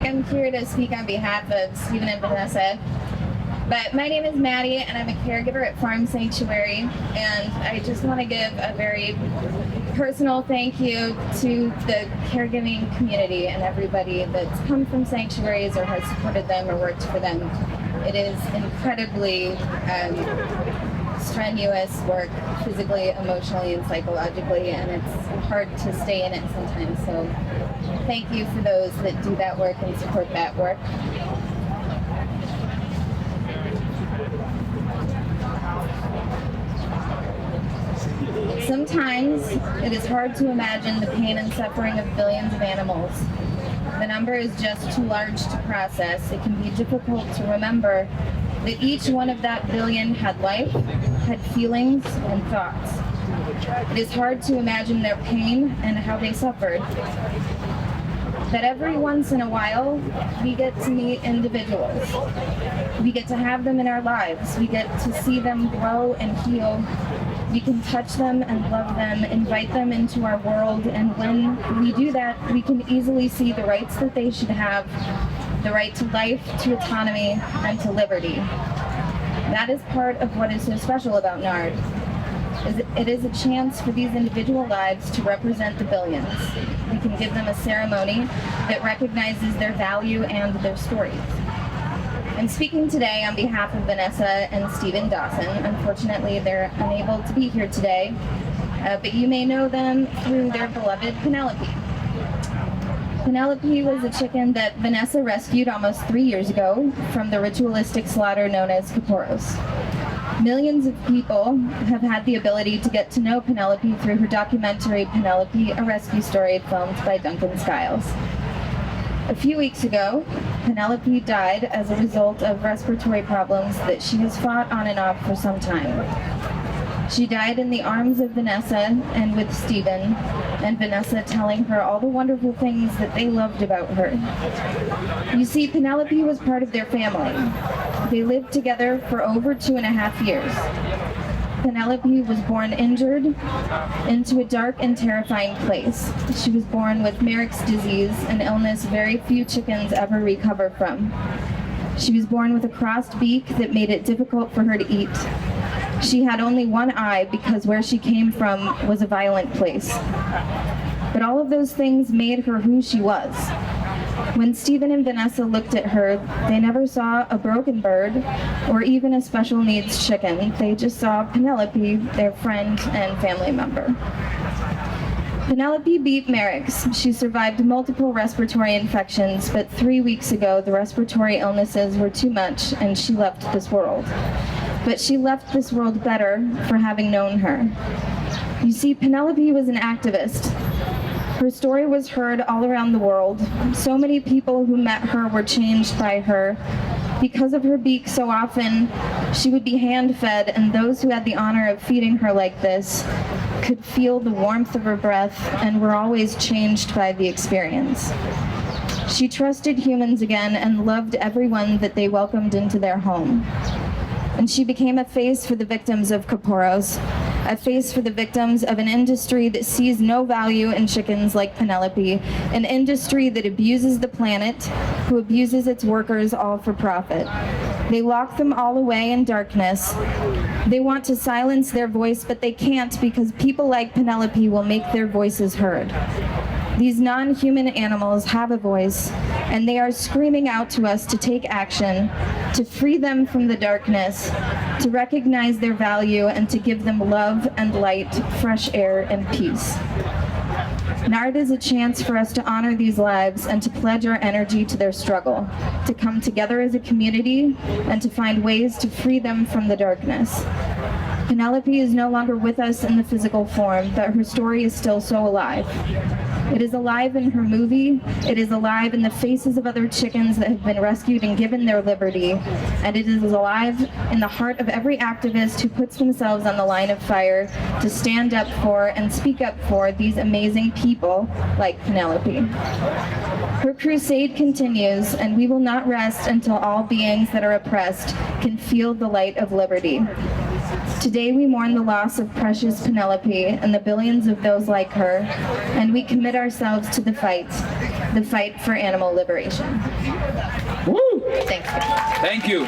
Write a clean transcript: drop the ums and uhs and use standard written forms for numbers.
I'm here to speak on behalf of Stephen and Vanessa. But my name is Maddie, and I'm a caregiver at Farm Sanctuary, and I just want to give a very personal thank you to the caregiving community and everybody that's come from sanctuaries or has supported them or worked for them. It is incredibly strenuous work, physically, emotionally, and psychologically, and it's hard to stay in it sometimes. So thank you for those that do that work and support that work. Sometimes it is hard to imagine the pain and suffering of billions of animals. The number is just too large to process. It can be difficult to remember that each one of that billion had life, had feelings and thoughts. It is hard to imagine their pain and how they suffered. But every once in a while, we get to meet individuals. We get to have them in our lives. We get to see them grow and heal. We can touch them and love them, invite them into our world, and when we do that, we can easily see the rights that they should have, the right to life, to autonomy, and to liberty. That is part of what is so special about NARD. It is a chance for these individual lives to represent the billions. We can give them a ceremony that recognizes their value and their stories. I'm speaking today on behalf of Vanessa and Stephen Dawson. Unfortunately, they're unable to be here today, but you may know them through their beloved Penelope. Penelope was a chicken that Vanessa rescued almost 3 years ago from the ritualistic slaughter known as Kaporos. Millions of people have had the ability to get to know Penelope through her documentary Penelope, a Rescue Story, filmed by Duncan Skiles. A few weeks ago, Penelope died as a result of respiratory problems that she has fought on and off for some time. She died in the arms of Vanessa and with Stephen, and Vanessa telling her all the wonderful things that they loved about her. You see, Penelope was part of their family. They lived together for over 2.5 years. Penelope was born injured into a dark and terrifying place. She was born with Merrick's disease, an illness very few chickens ever recover from. She was born with a crossed beak that made it difficult for her to eat. She had only one eye because where she came from was a violent place. But all of those things made her who she was. When Stephen and Vanessa looked at her, they never saw a broken bird or even a special needs chicken. They just saw Penelope, their friend and family member. Penelope beat Merrick's. She survived multiple respiratory infections, but 3 weeks ago, the respiratory illnesses were too much and she left this world. But she left this world better for having known her. You see, Penelope was an activist. Her story was heard all around the world. So many people who met her were changed by her. Because of her beak, so often she would be hand-fed, and those who had the honor of feeding her like this could feel the warmth of her breath and were always changed by the experience. She trusted humans again and loved everyone that they welcomed into their home. And she became a face for the victims of Kaporos, a face for the victims of an industry that sees no value in chickens like Penelope, an industry that abuses the planet, who abuses its workers all for profit. They lock them all away in darkness. They want to silence their voice, but they can't because people like Penelope will make their voices heard. These non-human animals have a voice, and they are screaming out to us to take action, to free them from the darkness, to recognize their value, and to give them love and light, fresh air, and peace. NARD is a chance for us to honor these lives and to pledge our energy to their struggle, to come together as a community, and to find ways to free them from the darkness. Penelope is no longer with us in the physical form, but her story is still so alive. It is alive in her movie, it is alive in the faces of other chickens that have been rescued and given their liberty, and it is alive in the heart of every activist who puts themselves on the line of fire to stand up for and speak up for these amazing people like Penelope. Her crusade continues, and we will not rest until all beings that are oppressed can feel the light of liberty. Today we mourn the loss of precious Penelope and the billions of those like her, and we commit ourselves to the fight. the fight for animal liberation. Woo! Thanks. Thank you.